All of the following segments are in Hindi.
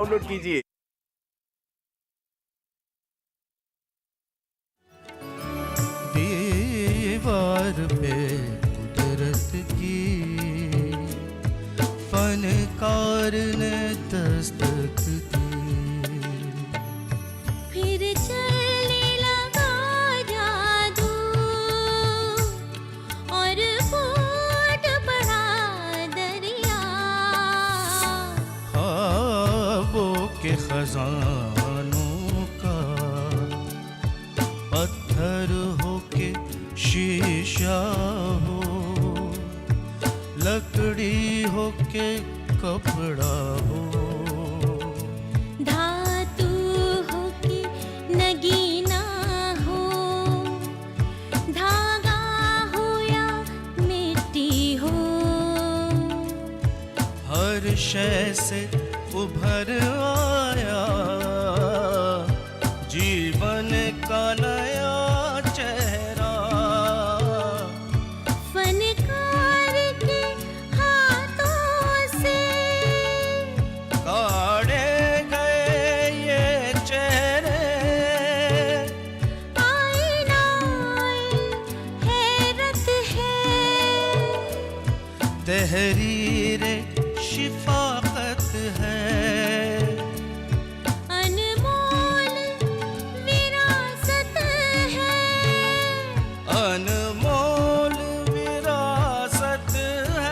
डाउनलोड कीजिए। दीवार पे कुदरत की फनकार ने दस्तक दी, फिर चलने लगा जादू और फूट पड़ा दरिया। ख्वाबों के खजानों का पत्थर हो के शीशा हो, लकड़ी हो के कपड़ा हो, धातु हो कि नगीना हो, धागा हो या मिट्टी हो, हर शय से उभर आया जीवन का नया चेहरा। फनकार के हाथों से काढ़े गए ये चेहरे, आईना हैरत है, तहरीरे शिफाकत है, अनमोल विरासत है, अनमोल विरासत है।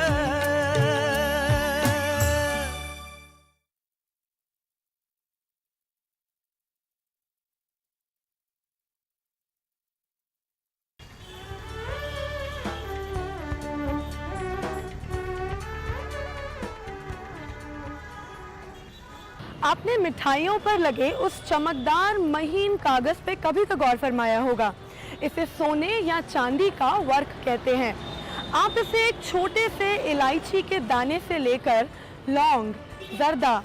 आपने मिठाइयों पर लगे उस चमकदार महीन कागज पे कभी तो गौर फरमाया होगा। इसे सोने या चांदी का वर्क कहते हैं। आप इसे एक छोटे से इलायची के दाने से लेकर लौंग, जर्दा,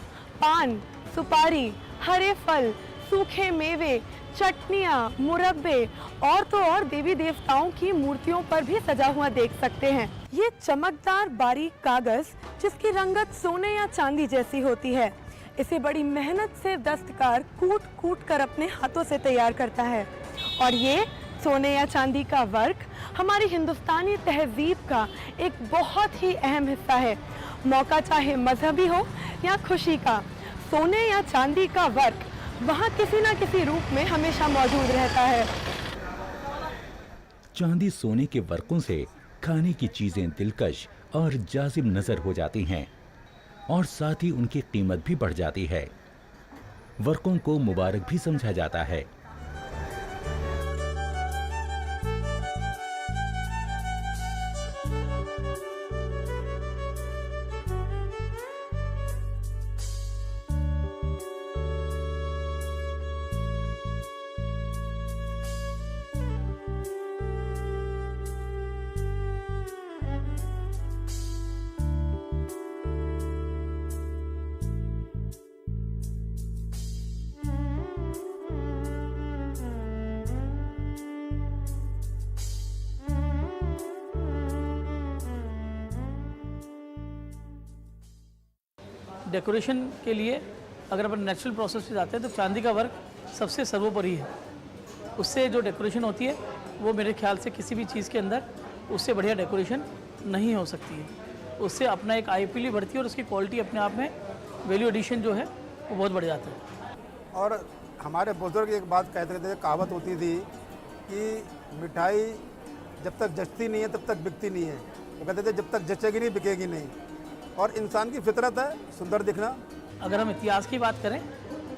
पान, सुपारी, हरे फल, सूखे मेवे, चटनियाँ, मुरब्बे और तो और देवी देवताओं की मूर्तियों पर भी सजा हुआ देख सकते हैं। ये चमकदार बारीक कागज जिसकी रंगत सोने या चांदी जैसी होती है, इसे बड़ी मेहनत से दस्तकार कूट कूट कर अपने हाथों से तैयार करता है। और ये सोने या चांदी का वर्क हमारी हिंदुस्तानी तहजीब का एक बहुत ही अहम हिस्सा है। मौका चाहे मजहबी हो या खुशी का, सोने या चांदी का वर्क वहाँ किसी न किसी रूप में हमेशा मौजूद रहता है। चांदी सोने के वर्कों से खाने की चीजें दिलकश और जाजिब नजर हो जाती हैं और साथ ही उनकी कीमत भी बढ़ जाती है। वर्कों को मुबारक भी समझा जाता है। डेकोरेशन के लिए अगर अपन नेचुरल प्रोसेस पे जाते हैं तो चांदी का वर्क सबसे सर्वोपरि है। उससे जो डेकोरेशन होती है वो मेरे ख्याल से किसी भी चीज़ के अंदर उससे बढ़िया डेकोरेशन नहीं हो सकती है। उससे अपना एक आईपीली बढ़ती है और उसकी क्वालिटी अपने आप में वैल्यू एडिशन जो है वो बहुत बढ़ जाता है। और हमारे बुजुर्ग एक बात कहते थे, कहावत होती थी कि मिठाई जब तक जचती नहीं है तब तक बिकती नहीं है। वो कहते थे जब तक जचेगी नहीं बिकेगी नहीं। और इंसान की फितरत है सुंदर दिखना। अगर हम इतिहास की बात करें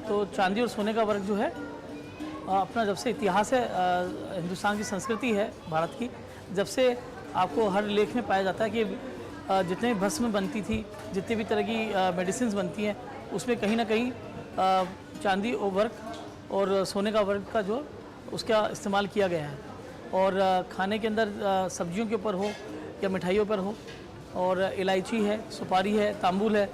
तो चांदी और सोने का वर्क जो है अपना जब से इतिहास है, हिंदुस्तान की संस्कृति है भारत की, जब से आपको हर लेख में पाया जाता है कि जितने भी भस्म बनती थी, जितनी भी तरह की मेडिसिन बनती हैं, उसमें कहीं ना कहीं चांदी और वर्क और सोने का वर्क का जो उसका इस्तेमाल किया गया है। और खाने के अंदर सब्जियों के ऊपर हो या मिठाइयों पर हो, और इलायची है, सुपारी है, तांबुल है,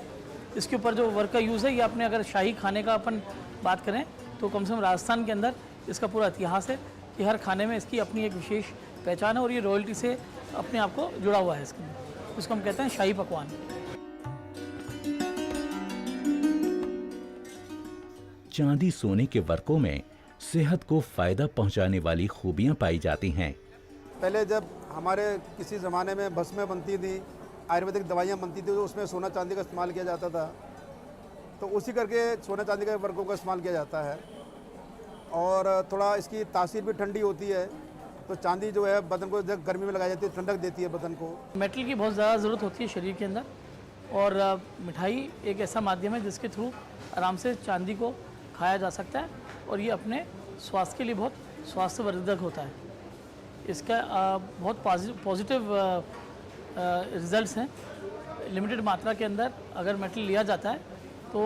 इसके ऊपर जो वर्क का यूज़ है, ये अपने अगर शाही खाने का अपन बात करें तो कम से कम राजस्थान के अंदर इसका पूरा इतिहास है कि हर खाने में इसकी अपनी एक विशेष पहचान है और ये रॉयल्टी से अपने आप को जुड़ा हुआ है। इसको हम कहते हैं शाही पकवान। चांदी सोने के वर्कों में सेहत को फायदा पहुंचाने वाली खूबियां पाई जाती हैं। पहले जब हमारे किसी ज़माने में भस्में बनती थी, आयुर्वेदिक दवाइयाँ बनती थी, तो उसमें सोना चांदी का इस्तेमाल किया जाता था। तो उसी करके सोना चांदी के वर्कों का इस्तेमाल किया जाता है। और थोड़ा इसकी तासीर भी ठंडी होती है, तो चांदी जो है बदन को जब गर्मी में लगाई जाती है ठंडक देती है बदन को। मेटल की बहुत ज़्यादा ज़रूरत होती है शरीर के अंदर, और मिठाई एक ऐसा माध्यम है जिसके थ्रू आराम से चांदी को खाया जा सकता है, और ये अपने स्वास्थ्य के लिए बहुत स्वास्थ्यवर्धक होता है। इसका बहुत पॉजिटिव रिजल्ट्स हैं। लिमिटेड मात्रा के अंदर अगर मेटल लिया जाता है तो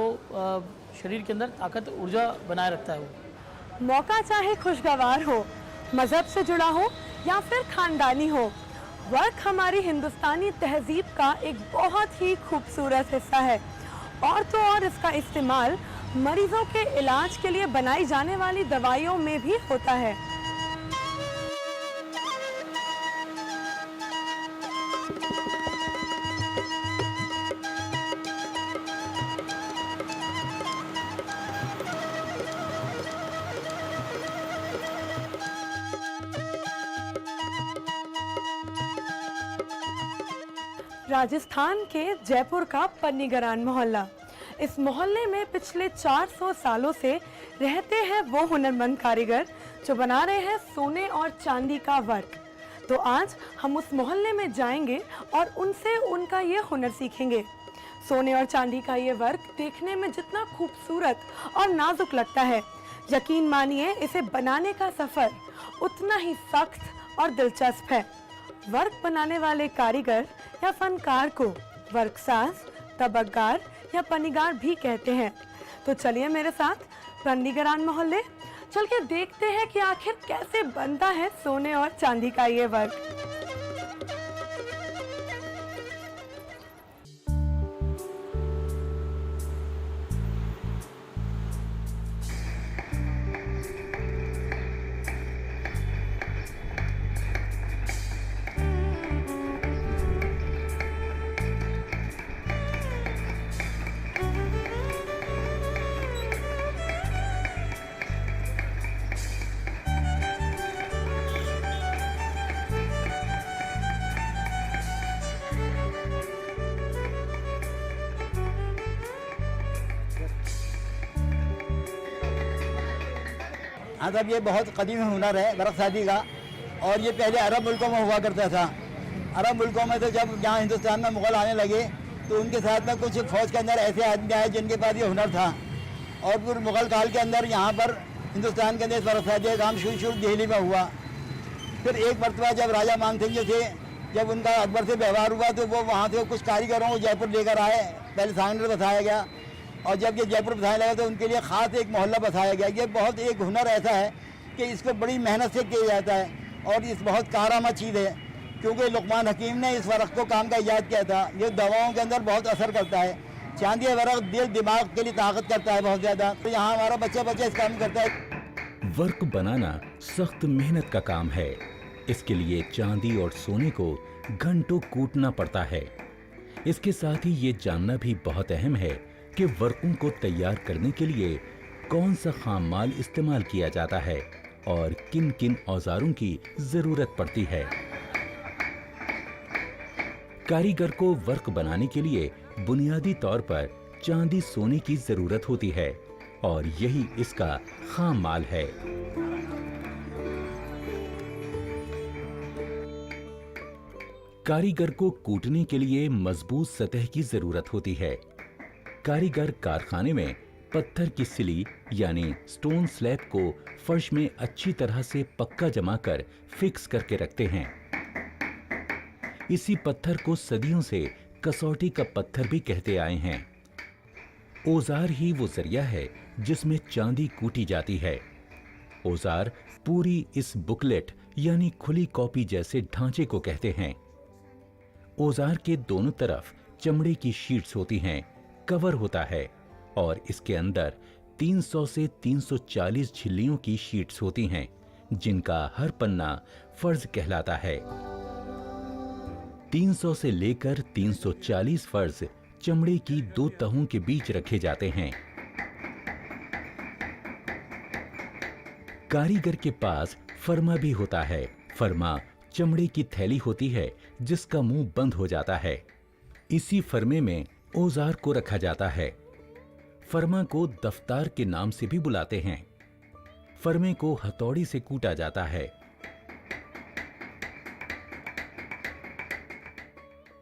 शरीर के अंदर ताकत ऊर्जा बनाए रखता है वो। मौका चाहे खुशगवार हो, मजहब से जुड़ा हो या फिर खानदानी हो, वर्क हमारी हिंदुस्तानी तहजीब का एक बहुत ही खूबसूरत हिस्सा है। और तो और इसका इस्तेमाल मरीजों के इलाज के लिए बनाई जाने वाली दवाइयों में भी होता है। राजस्थान के जयपुर का पन्नीगरान मोहल्ला। इस मोहल्ले में पिछले 400 सालों से रहते हैं वो हुनरमंद कारीगर जो बना रहे हैं सोने और चांदी का वर्क। तो आज हम उस मोहल्ले में जाएंगे और उनसे उनका ये हुनर सीखेंगे। सोने और चांदी का ये वर्क देखने में जितना खूबसूरत और नाजुक लगता है, यकीन मानिए इसे बनाने का सफर उतना ही सख्त और दिलचस्प है। वर्क बनाने वाले कारीगर या फनकार को वर्कसाज, तबकगार या पन्नीगार भी कहते हैं। तो चलिए मेरे साथ पन्नीगरान मोहल्ले चल के देखते हैं कि आखिर कैसे बनता है सोने और चांदी का ये वर्क। हाँ साहब, ये बहुत कदीम हुनर है वर्कसाजी का, और ये पहले अरब मुल्कों में हुआ करता था। अरब मुल्कों में तो जब यहाँ हिंदुस्तान में मुग़ल आने लगे तो उनके साथ में कुछ फ़ौज के अंदर ऐसे आदमी आए जिनके पास ये हुनर था, और फिर मुग़ल काल के अंदर यहाँ पर हिंदुस्तान के अंदर वर्कसाजी का काम शुरू दिल्ली में हुआ। फिर एक मरतबा जब राजा मान सिंह जो थे, जब उनका अकबर से व्यवहार हुआ तो वो वहाँ से कुछ कारीगरों को जयपुर लेकर आए। पहले सांगनेर बसाया गया, और जब ये जयपुर बसाने लगा तो उनके लिए ख़ास एक मोहल्ला बसाया गया। ये बहुत एक हुनर ऐसा है कि इसको बड़ी मेहनत से किया जाता है, और इस बहुत कारआमद चीज़ है, क्योंकि लुकमान हकीम ने इस वर्क को काम का ईजाद किया था। ये दवाओं के अंदर बहुत असर करता है। चांदी वर्क दिल दिमाग के लिए ताकत करता है बहुत ज़्यादा। तो यहाँ हमारा बच्चा इस काम करता है। वर्क बनाना सख्त मेहनत का काम है। इसके लिए चांदी और सोने को घंटों कूटना पड़ता है। इसके साथ ही ये जानना भी बहुत अहम है कि वर्कों को तैयार करने के लिए कौन सा खाम माल इस्तेमाल किया जाता है और किन किन औजारों की जरूरत पड़ती है। कारीगर को वर्क बनाने के लिए बुनियादी तौर पर चांदी सोने की जरूरत होती है, और यही इसका खाम माल है। कारीगर को कूटने के लिए मजबूत सतह की जरूरत होती है। कारीगर कारखाने में पत्थर की सिली यानी स्टोन स्लैब को फर्श में अच्छी तरह से पक्का जमाकर फिक्स करके रखते हैं। इसी पत्थर को सदियों से कसौटी का पत्थर भी कहते आए हैं। औजार ही वो जरिया है जिसमें चांदी कूटी जाती है। औजार पूरी इस बुकलेट यानी खुली कॉपी जैसे ढांचे को कहते हैं। औजार के दोनों तरफ चमड़े की शीट्स होती हैं, कवर होता है, और इसके अंदर 300 से 340 झिल्लियों की शीट्स होती हैं, जिनका हर पन्ना फर्ज कहलाता है। 300 से लेकर 340 फर्ज चमड़े की 2 तहों के बीच रखे जाते हैं। कारीगर के पास फरमा भी होता है। फरमा चमड़े की थैली होती है जिसका मुंह बंद हो जाता है। इसी फरमे में औजार को रखा जाता है। फरमा को दफ्तार के नाम से भी बुलाते हैं। फरमे को हथौड़ी से कूटा जाता है।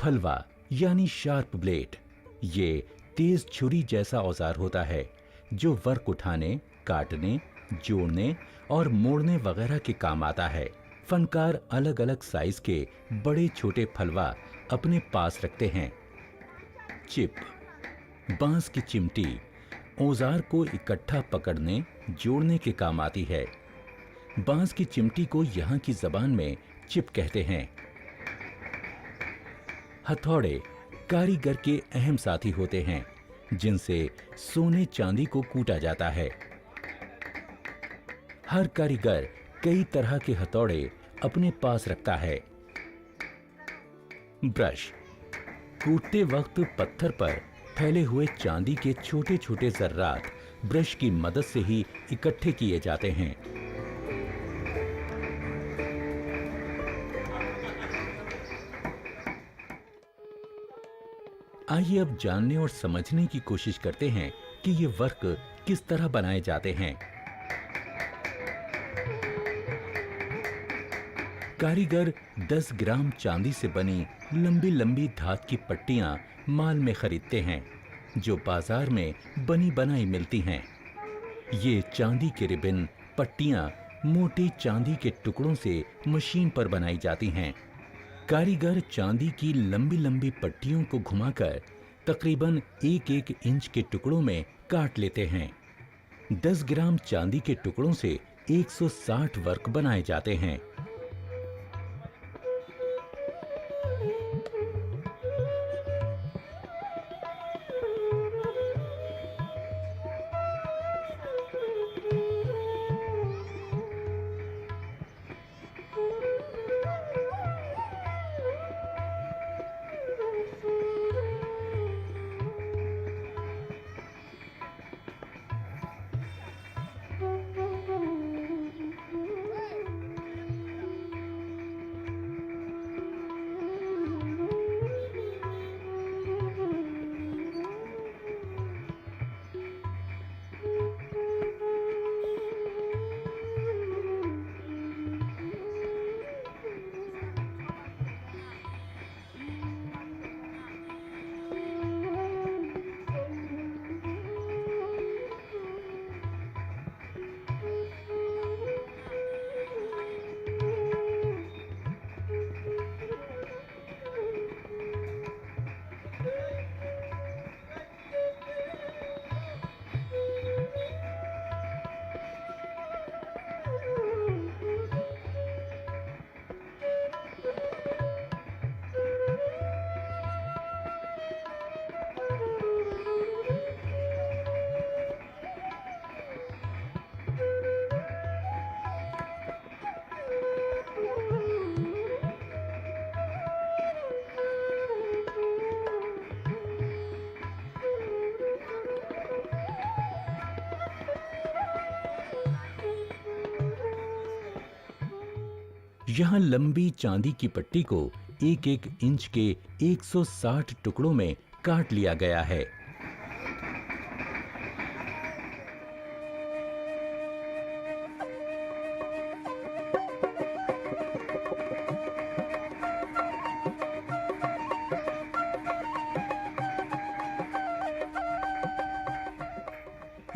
फलवा यानी शार्प ब्लेड, ये तेज छुरी जैसा औजार होता है जो वर्क उठाने, काटने, जोड़ने और मोड़ने वगैरह के काम आता है। फनकार अलग अलग साइज के बड़े छोटे फलवा अपने पास रखते हैं। चिप, बांस की चिमटी औजार को इकट्ठा पकड़ने, जोड़ने के काम आती है। बांस की चिमटी को यहाँ की जबान में चिप कहते हैं। हथौड़े कारीगर के अहम साथी होते हैं जिनसे सोने चांदी को कूटा जाता है। हर कारीगर कई तरह के हथौड़े अपने पास रखता है। ब्रश, कूटते वक्त पत्थर पर फैले हुए चांदी के छोटे छोटे जर्रात ब्रश की मदद से ही इकट्ठे किए जाते हैं। आइए अब जानने और समझने की कोशिश करते हैं कि ये वर्क किस तरह बनाए जाते हैं। कारीगर 10 ग्राम चांदी से बनी लंबी लंबी धात की पट्टियां माल में खरीदते हैं जो बाजार में बनी बनाई मिलती हैं। ये चांदी के रिबन, पट्टियां मोटे चांदी के टुकड़ों से मशीन पर बनाई जाती हैं। कारीगर चांदी की लंबी लंबी पट्टियों को घुमाकर तकरीबन 1-1 इंच के टुकड़ों में काट लेते हैं। 10 ग्राम चांदी के टुकड़ों से 160 वर्क बनाए जाते हैं। यहाँ लंबी चांदी की पट्टी को 1-1 इंच के 160 टुकड़ों में काट लिया गया है।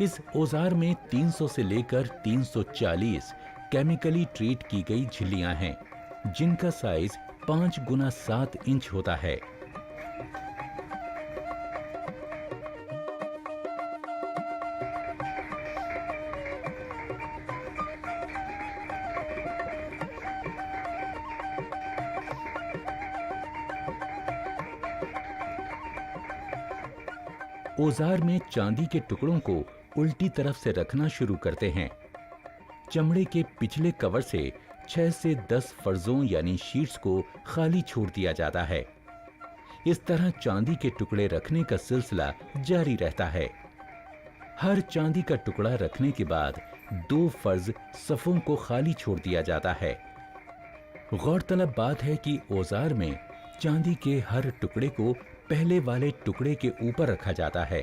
इस औजार में 300 से लेकर 340 केमिकली ट्रीट की गई झिल्लियां हैं जिनका साइज 5 गुना 7 इंच होता है। औजार में चांदी के टुकड़ों को उल्टी तरफ से रखना शुरू करते हैं। चमड़े के पिछले कवर से 6 से 10 फर्जों यानी शीट्स को खाली छोड़ दिया जाता है। इस तरह चांदी के टुकड़े रखने का सिलसिला जारी रहता है। हर चांदी का टुकड़ा रखने के बाद 2 फर्ज सफों को खाली छोड़ दिया जाता है। गौरतलब बात है कि औजार में चांदी के हर टुकड़े को पहले वाले टुकड़े के ऊपर रखा जाता है,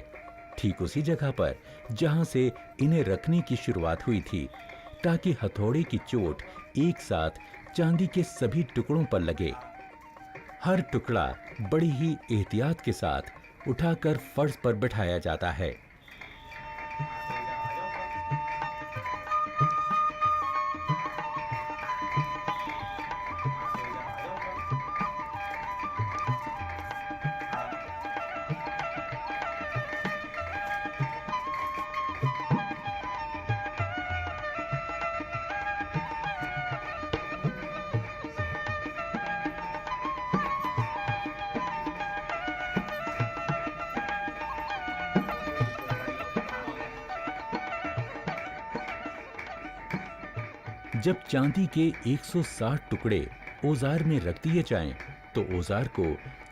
ठीक उसी जगह पर जहां से इन्हें रखने की शुरुआत हुई थी, ताकि हथौड़े की चोट एक साथ चांदी के सभी टुकड़ों पर लगे। हर टुकड़ा बड़ी ही एहतियात के साथ उठाकर फर्श पर बिठाया जाता है। जब चांदी के 160 टुकड़े औजार में रख दिए जाएं, तो औजार को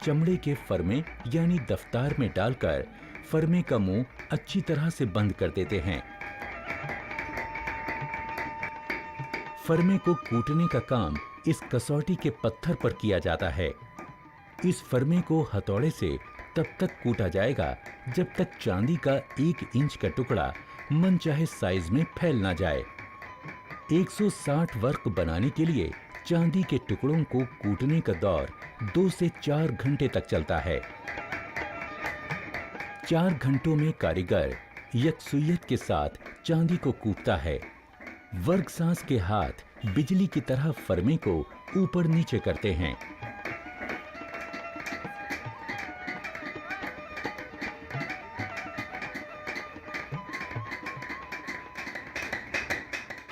चमड़े के फरमे यानी दफ्तार में डालकर फरमे का मुंह अच्छी तरह से बंद कर देते हैं। फरमे को कूटने का काम इस कसौटी के पत्थर पर किया जाता है। इस फरमे को हथौड़े से तब तक कूटा जाएगा जब तक चांदी का 1 इंच का टुकड़ा मनचाहे साइज में फैल ना जाए। 160 वर्क बनाने के लिए चांदी के टुकड़ों को कूटने का दौर 2 से 4 घंटे तक चलता है। 4 घंटों में कारीगर यकसुइयत के साथ चांदी को कूटता है। वर्कसाज के हाथ बिजली की तरह फरमे को ऊपर नीचे करते हैं।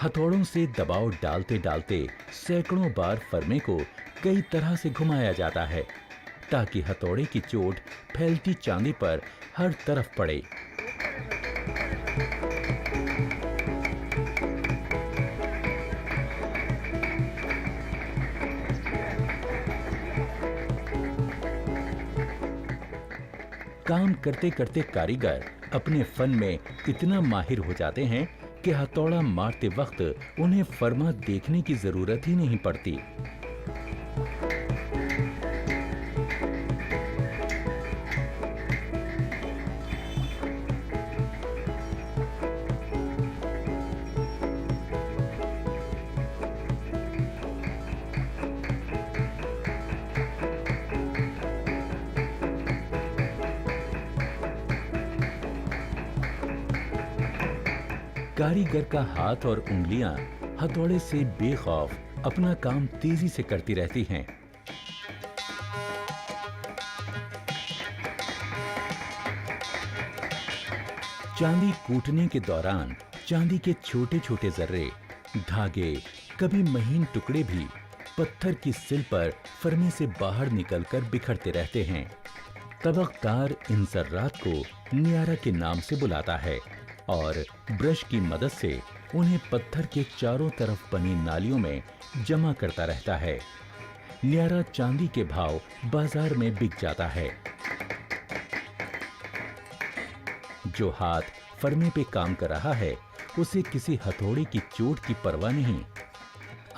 हथौड़ों से दबाव डालते डालते सैकड़ों बार फरमे को कई तरह से घुमाया जाता है, ताकि हथौड़े की चोट फैलती चांदी पर हर तरफ पड़े। काम करते करते कारीगर अपने फन में इतना माहिर हो जाते हैं कि हथौड़ा मारते वक्त उन्हें फरमा देखने की जरूरत ही नहीं पड़ती। कारीगर का हाथ और उंगलियां हथौड़े से बेखौफ अपना काम तेजी से करती रहती हैं। चांदी कूटने के दौरान चांदी के छोटे छोटे जर्रे, धागे, कभी महीन टुकड़े भी पत्थर की सिल पर फरमे से बाहर निकलकर बिखरते रहते हैं। तबकदार इन जर्रात को नियारा के नाम से बुलाता है और ब्रश की मदद से उन्हें पत्थर के चारों तरफ बनी नालियों में जमा करता रहता है। नियारा चांदी के भाव बाजार में बिक जाता है। जो हाथ फरमे पे काम कर रहा है, उसे किसी हथौड़े की चोट की परवाह नहीं।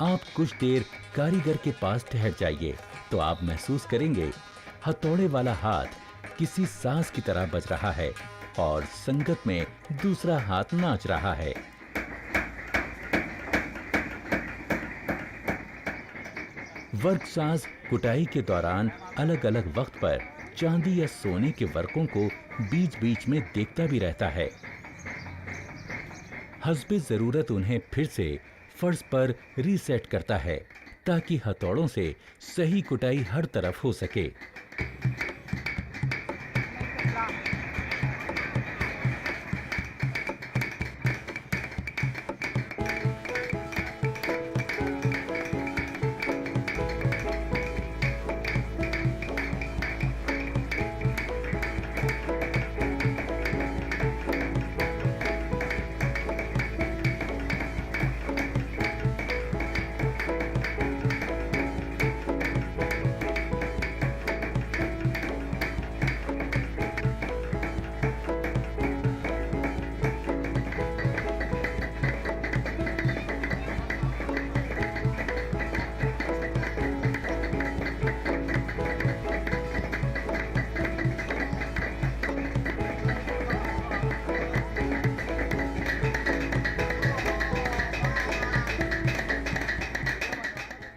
आप कुछ देर कारीगर के पास ठहर जाइए तो आप महसूस करेंगे हथौड़े वाला हाथ किसी साज की तरह बज रहा है और संगत में दूसरा हाथ नाच रहा है। वर्कसाज कुटाई के दौरान अलग अलग वक्त पर चांदी या सोने के वर्कों को बीच बीच में देखता भी रहता है। हस्बे जरूरत उन्हें फिर से फर्श पर रीसेट करता है, ताकि हथौड़ों से सही कुटाई हर तरफ हो सके।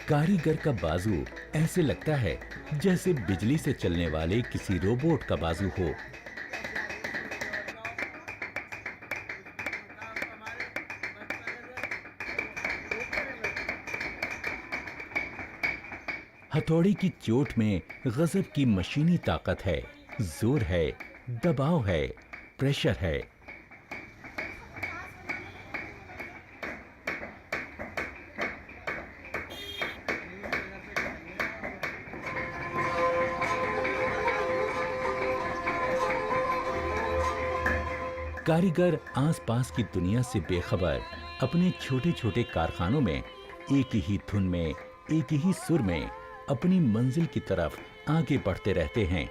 कारीगर का बाजू ऐसे लगता है जैसे बिजली से चलने वाले किसी रोबोट का बाजू हो। हथौड़ी की चोट में गजब की मशीनी ताकत है, जोर है, दबाव है, प्रेशर है। कारीगर आसपास की दुनिया से बेखबर अपने छोटे छोटे कारखानों में एक ही धुन में, एक ही सुर में अपनी मंजिल की तरफ आगे बढ़ते रहते हैं।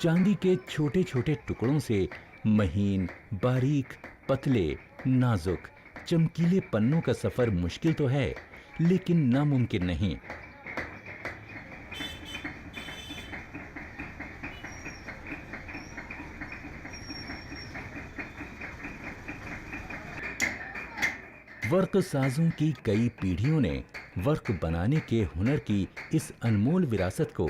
चांदी के छोटे छोटे टुकड़ों से महीन, बारीक, पतले, नाजुक, चमकीले पन्नों का सफर मुश्किल तो है, लेकिन नामुमकिन नहीं। वर्क साजों की कई पीढ़ियों ने वर्क बनाने के हुनर की इस अनमोल विरासत को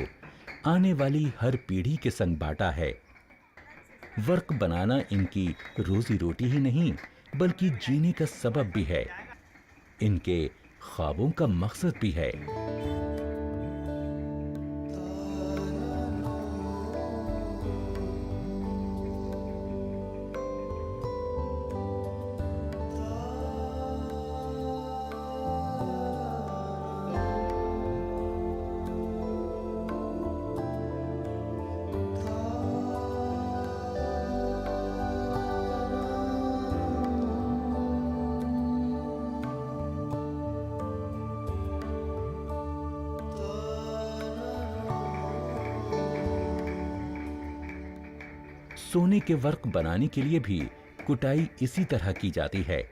आने वाली हर पीढ़ी के संग बांटा है। वर्क बनाना इनकी रोजी रोटी ही नहीं, बल्कि जीने का सबब भी है, इनके ख्वाबों का मकसद भी है। सोने के वर्क बनाने के लिए भी कुटाई इसी तरह की जाती है।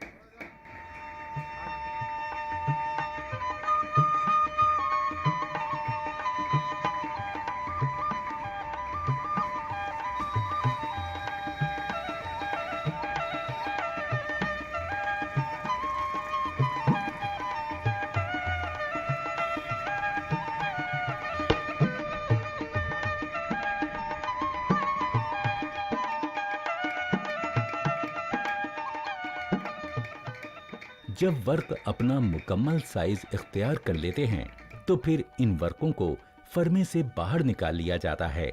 जब वर्क अपना मुकम्मल साइज इख्तियार कर लेते हैं तो फिर इन वर्कों को फर्मे से बाहर निकाल लिया जाता है।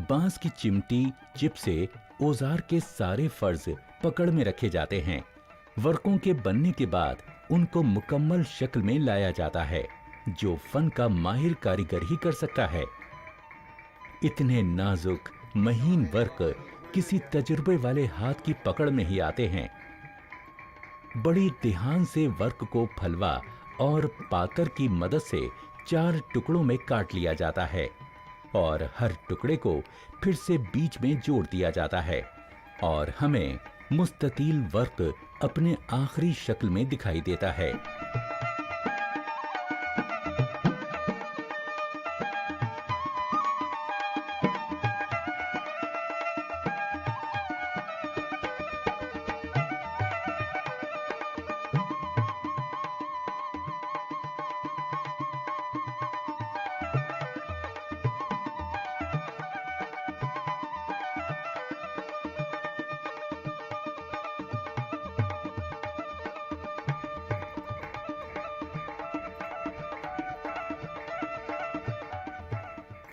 बांस की चिमटी चिप से औजार के सारे फर्ज पकड़ में रखे जाते हैं। वर्कों के बनने के बाद उनको मुकम्मल शक्ल में लाया जाता है, जो फन का माहिर कारीगर ही कर सकता है। इतने नाजुक महीन वर्क किसी तजुर्बे वाले हाथ की पकड़ में ही आते हैं। बड़ी ध्यान से वर्क को फलवा और पातर की मदद से 4 टुकड़ों में काट लिया जाता है और हर टुकड़े को फिर से बीच में जोड़ दिया जाता है और हमें मुस्ततील वर्क अपने आखिरी शक्ल में दिखाई देता है।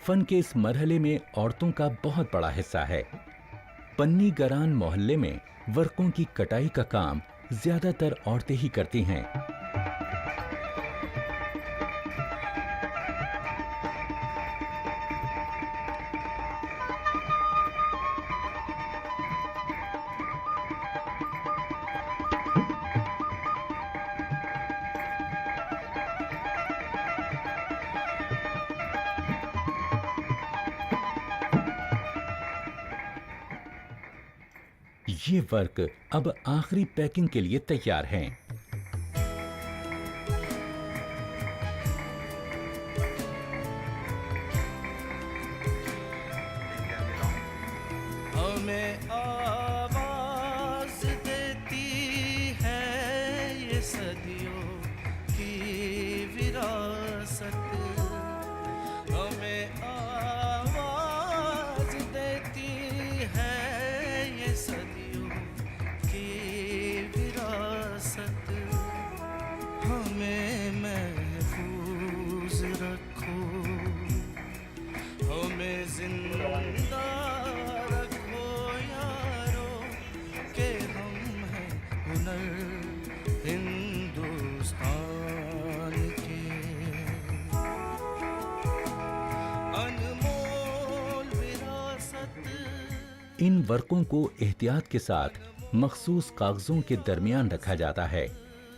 फन के इस मरहले में औरतों का बहुत बड़ा हिस्सा है। पन्नी गरान मोहल्ले में वर्कों की कटाई का काम ज्यादातर औरतें ही करती हैं। ये वर्क अब आखिरी पैकिंग के लिए तैयार हैं। हमें आवाज देती है ये सदियों की विरासत, हमें आवाज देती है ये सदियों की विरासत। हमें महफूज रखो, हमें जिंदा रखो यारो, के हम हैं हुनर हिंदुस्तान के। अनमोल विरासत। इन वर्कों को एहतियात के साथ मखसूस कागजों के दरमियान रखा जाता है।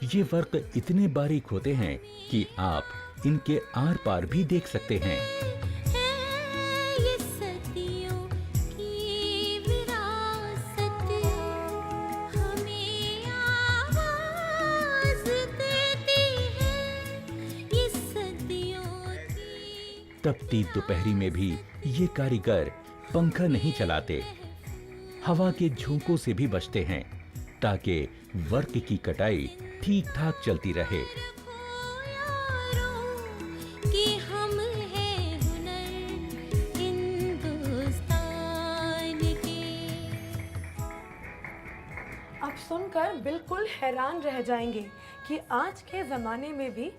ये वर्क इतने बारीक होते हैं कि आप इनके आर पार भी देख सकते हैं। है ये सदियों की विरासत, हमें आवाज देती है ये सदियों की। तपती दोपहरी में भी ये कारीगर पंखा नहीं चलाते, हवा के झोंकों से भी बचते हैं ताकि वर्क की कटाई ठीक ठाक चलती रहे। कि हम हैं हुनर हिंदुस्तान के। आप सुनकर बिल्कुल हैरान रह जाएंगे कि आज के ज़माने में भी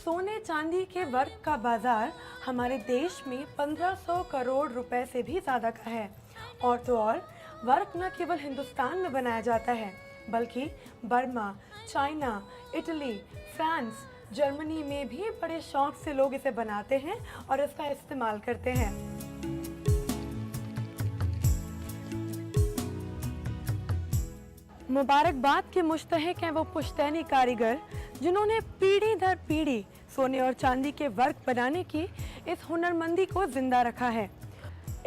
सोने चांदी के वर्क का बाज़ार हमारे देश में 1500 करोड़ रुपए से भी ज़्यादा का है। और तो और वर्क न केवल हिंदुस्तान में बनाया जाता है बल्कि Burma, China, Italy, France, Germany में भी बड़े शौक से लोग इसे बनाते हैं और इसका इस्तेमाल करते हैं। मुबारकबाद के मुस्तहिक हैं वो पुश्तैनी कारीगर जिन्होंने पीढ़ी दर पीढ़ी सोने और चांदी के वर्क बनाने की इस हुनरमंदी को जिंदा रखा है।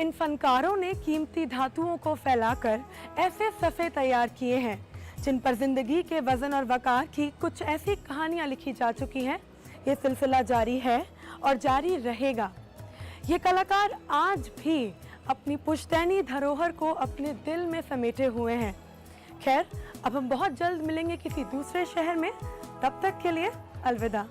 इन फनकारों ने कीमती धातुओं को फैलाकर ऐसे सफ़े तैयार किए हैं जिन पर जिंदगी के वजन और वकार की कुछ ऐसी कहानियां लिखी जा चुकी हैं। ये सिलसिला जारी है और जारी रहेगा। ये कलाकार आज भी अपनी पुश्तैनी धरोहर को अपने दिल में समेटे हुए हैं। खैर, अब हम बहुत जल्द मिलेंगे किसी दूसरे शहर में। तब तक के लिए अलविदा।